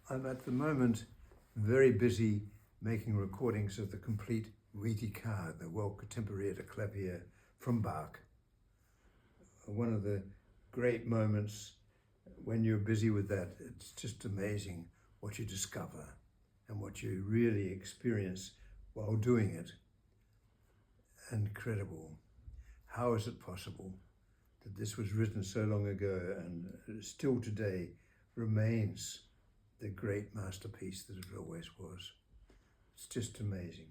I'm at the moment very busy making recordings of the complete Wiedeker, the well contemporated clavier from Bach. One of the great moments when you're busy with that, it's just amazing what you discover and what you really experience while doing it. Incredible. How is it possible that this was written so long ago and still today remains the great masterpiece that it always was? It's just amazing.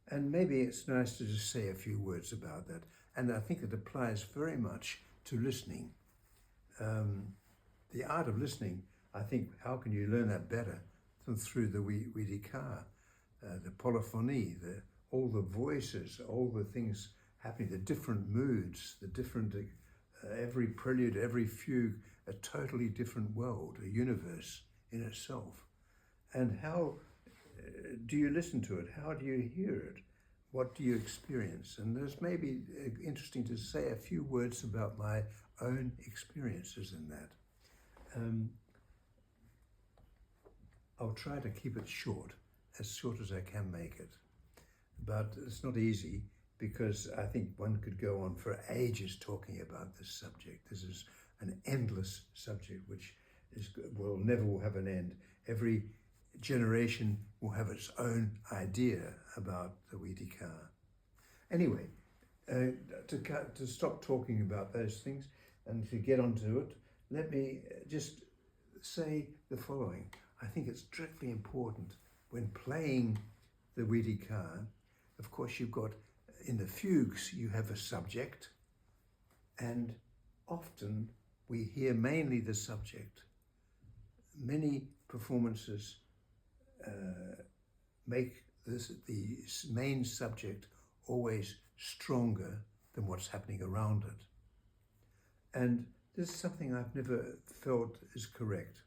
And maybe it's nice to just say a few words about that. And I think it applies very much to listening. The art of listening, I think, how can you learn that better than through the Wiedeker, the polyphony, all the voices, all the things happening, the different moods, the different, every prelude, every fugue, a totally different world, a universe in itself. And how do you listen to it? How do you hear it? What do you experience? And there's maybe interesting to say a few words about my own experiences in that. I'll try to keep it short as I can make it. But it's not easy because I think one could go on for ages talking about this subject. This is an endless subject which will never have an end. Every generation will have its own idea about the Wiedeker. Anyway, to stop talking about those things and to get onto it, let me just say the following. I think it's dreadfully important when playing the Wiedeker. Of course, you've got, in the fugues, you have a subject, and often we hear mainly the subject. Many performances make the main subject always stronger than what's happening around it. And this is something I've never felt is correct.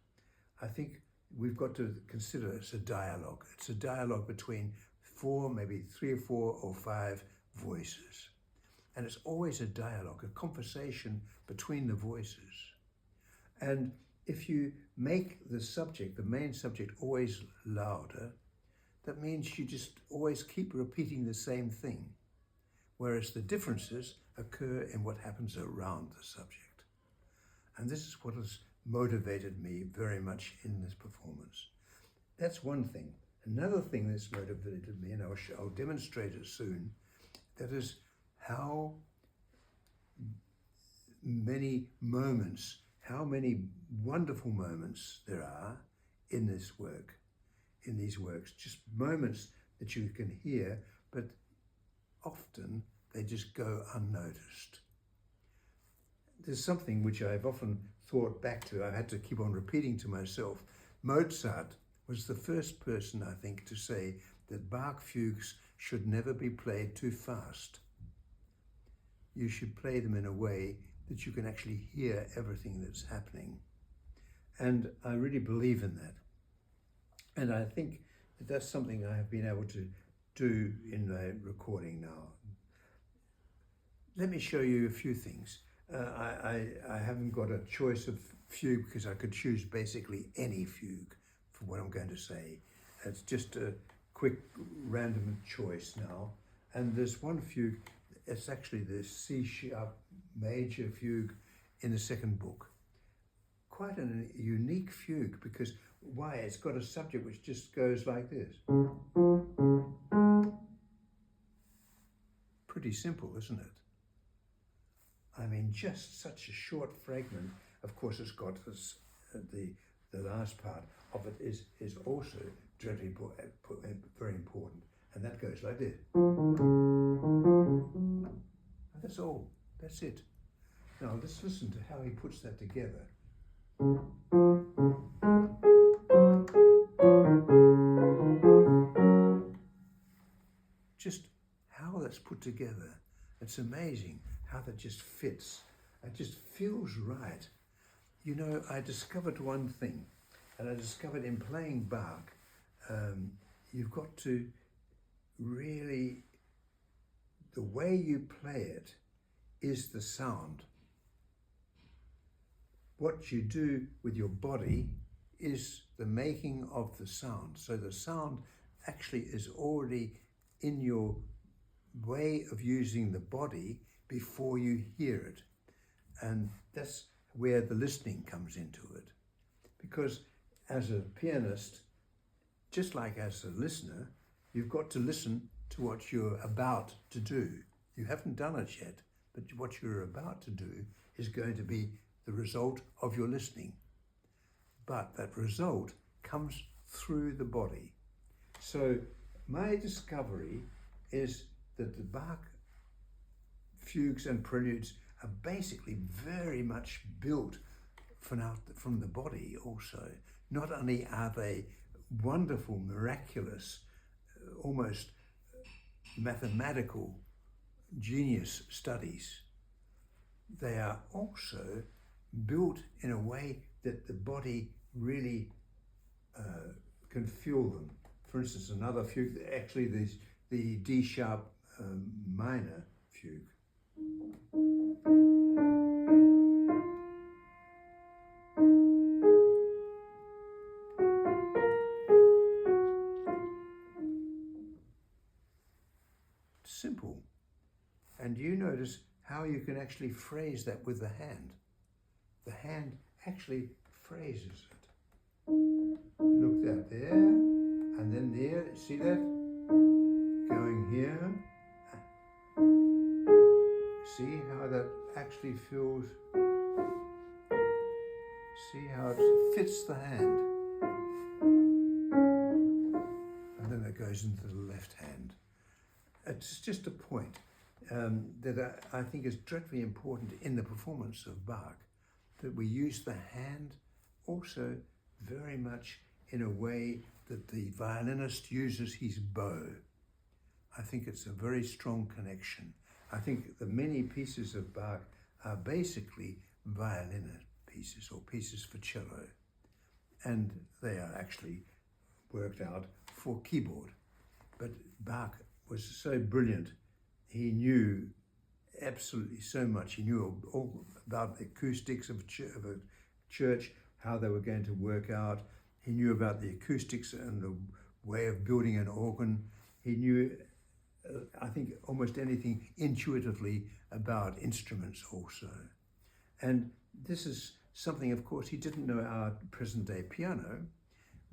I think we've got to consider it's a dialogue. It's a dialogue between maybe three or four or five voices. And it's always a dialogue, a conversation between the voices. And if you make the subject, the main subject, always louder, that means you just always keep repeating the same thing. Whereas the differences occur in what happens around the subject. And this is what has motivated me very much in this performance. That's one thing. Another thing that's motivated me, and I'll demonstrate it soon, that is how many moments, how many wonderful moments there are in this work, in these works. Just moments that you can hear, but often they just go unnoticed. There's something which I've often thought back to, I had to keep on repeating to myself. Mozart was the first person, I think, to say that Bach fugues should never be played too fast. You should play them in a way that you can actually hear everything that's happening. And I really believe in that. And I think that that's something I have been able to do in my recording now. Let me show you a few things. I haven't got a choice of fugue because I could choose basically any fugue for what I'm going to say. It's just a quick random choice now. And there's one fugue, it's actually the C-sharp major fugue in the second book. Quite a unique fugue because why? It's got a subject which just goes like this. Pretty simple, isn't it? I mean, just such a short fragment. Of course, it's got this, the last part of it is also very important, and that goes like this. And that's all. That's it. Now let's listen to how he puts that together. Just how that's put together. It's amazing how that just fits. It just feels right. You know, I discovered one thing, and I discovered in playing Bach, you've got to really, the way you play it is the sound. What you do with your body is the making of the sound. So the sound actually is already in your way of using the body before you hear it. And that's where the listening comes into it. Because as a pianist, just like as a listener, you've got to listen to what you're about to do. You haven't done it yet, but what you're about to do is going to be the result of your listening. But that result comes through the body. So my discovery is that the Bach fugues and preludes are basically very much built from the body also. Not only are they wonderful, miraculous, almost mathematical genius studies, they are also built in a way that the body really can feel them. For instance, another fugue, actually the D sharp minor fugue. Simple. And you notice how you can actually phrase that with the hand. The hand actually phrases it. Look that there, and then there, see that? Going here. See how that actually feels? See how it fits the hand? And then it goes into the left hand. It's just a point that I think is dreadfully important in the performance of Bach, that we use the hand also very much in a way that the violinist uses his bow. I think it's a very strong connection. I think the many pieces of Bach are basically violin pieces or pieces for cello, and they are actually worked out for keyboard. But Bach was so brilliant. He knew absolutely so much. He knew all about the acoustics of a church, how they were going to work out. He knew about the acoustics and the way of building an organ. He knew, I think, almost anything intuitively about instruments also. And this is something, of course, he didn't know our present-day piano,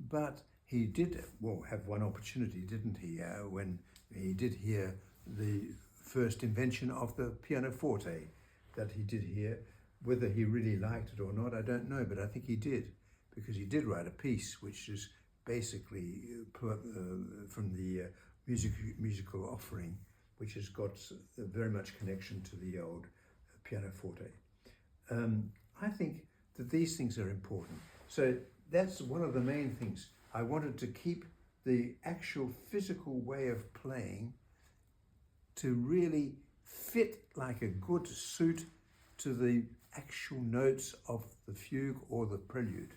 but he did, well, have one opportunity, didn't he, when he did hear the first invention of the pianoforte that he did hear. Whether he really liked it or not, I don't know, but I think he did, because he did write a piece which is basically from the musical offering, which has got very much connection to the old pianoforte. I think that these things are important. So that's one of the main things. I wanted to keep the actual physical way of playing to really fit like a good suit to the actual notes of the fugue or the prelude.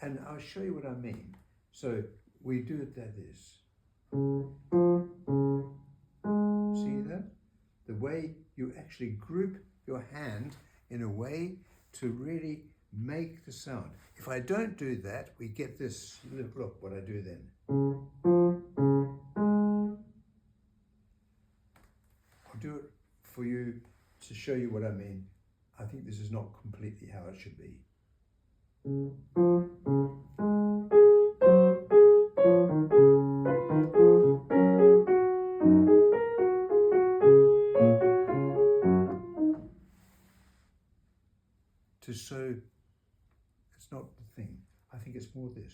And I'll show you what I mean. So we do it like this. See that? The way you actually group your hand in a way to really make the sound. If I don't do that, we get this. Look what I do then. I'll do it for you to show you what I mean. I think this is not completely how it should be. So it's not the thing. I think it's more this.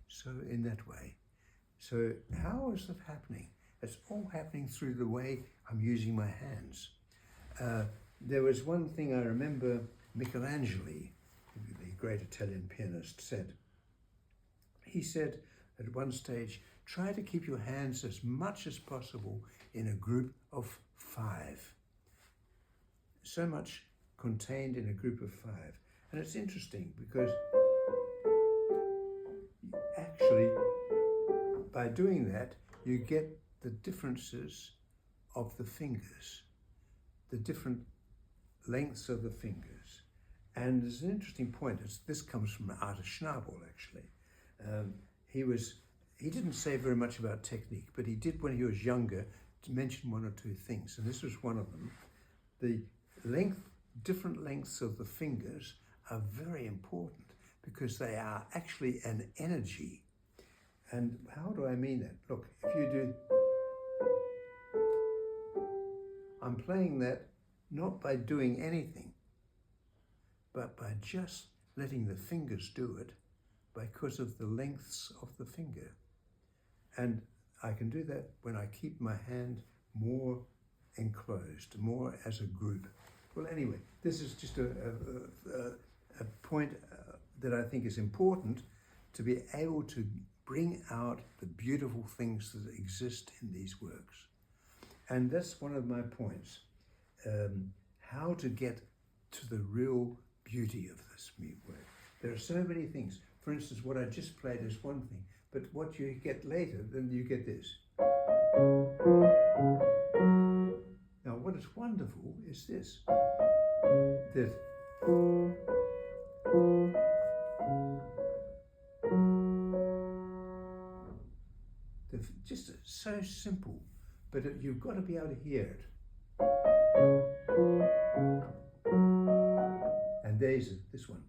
So in that way. So how is it happening? It's all happening through the way I'm using my hands. There was one thing I remember Michelangelo, the great Italian pianist, said. He said at one stage, try to keep your hands as much as possible in a group of 5. So much contained in a group of 5. And it's interesting because actually by doing that you get the differences of the fingers, the different lengths of the fingers. And there's an interesting point. This comes from Arthur Schnabel, actually. He didn't say very much about technique, but he did when he was younger to mention one or two things, and this was one of them. The different lengths of the fingers are very important because they are actually an energy. And how do I mean that? Look, if you do, I'm playing that not by doing anything, but by just letting the fingers do it because of the lengths of the finger. And I can do that when I keep my hand more enclosed, more as a group. Well, anyway, this is just a point that I think is important, to be able to bring out the beautiful things that exist in these works. And that's one of my points, how to get to the real beauty of this work. There are so many things. For instance, what I just played is one thing, but what you get later, then you get this. Now, what is wonderful is this, that just so simple, but you've got to be able to hear it. And there's this one.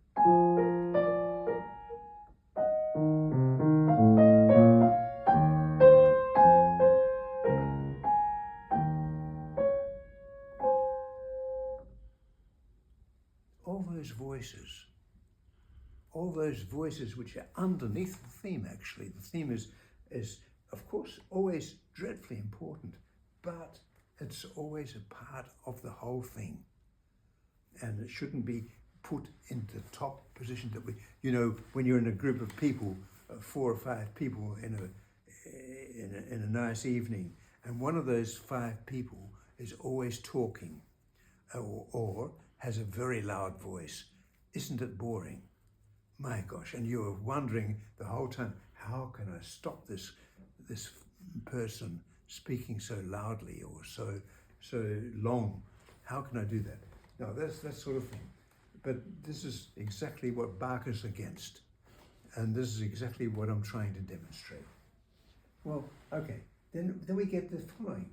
All those voices which are underneath the theme, actually. The theme is of course always dreadfully important, but it's always a part of the whole thing. And it shouldn't be put in the top position that when you're in a group of people, 4 or 5 people in a nice evening, and one of those 5 people is always talking or has a very loud voice. Isn't it boring? My gosh, and you're wondering the whole time, how can I stop this person speaking so loudly or so long? How can I do that? No, that's that sort of thing. But this is exactly what Bach is against. And this is exactly what I'm trying to demonstrate. Well, okay, then we get the following.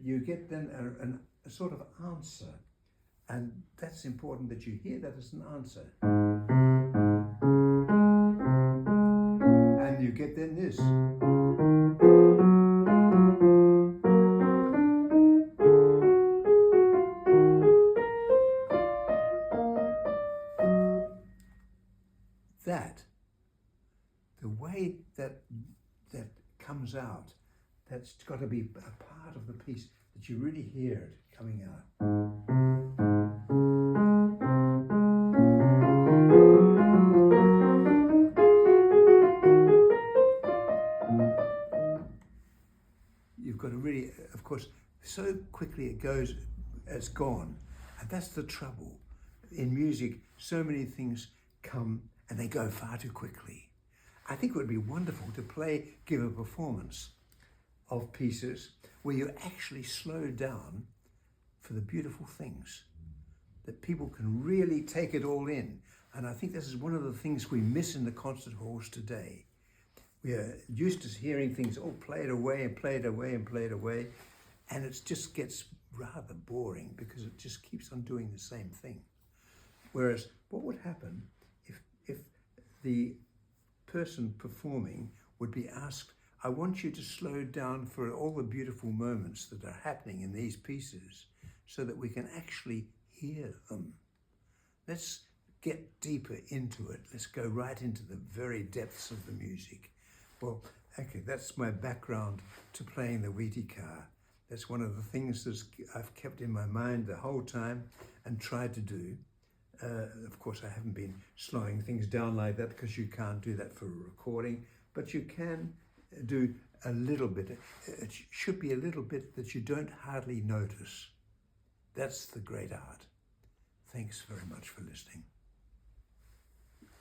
You get then a sort of answer. And that's important that you hear that as an answer. And you get then this. That, the way that comes out, that's got to be a part of the piece, that you really hear it coming out. You've got to really, of course, so quickly it's gone. And that's the trouble. In music, so many things come and they go far too quickly. I think it would be wonderful to give a performance of pieces where you actually slow down for the beautiful things, that people can really take it all in. And I think this is one of the things we miss in the concert halls today. We are used to hearing things all played away and played away and played away, and it just gets rather boring because it just keeps on doing the same thing. Whereas what would happen if the person performing would be asked, I want you to slow down for all the beautiful moments that are happening in these pieces so that we can actually hear them. Let's get deeper into it. Let's go right into the very depths of the music. Well, okay, that's my background to playing the Wheatie car. That's one of the things that I've kept in my mind the whole time and tried to do. Of course, I haven't been slowing things down like that because you can't do that for a recording, but you can do a little bit. It should be a little bit that you don't hardly notice. That's the great art. Thanks very much for listening.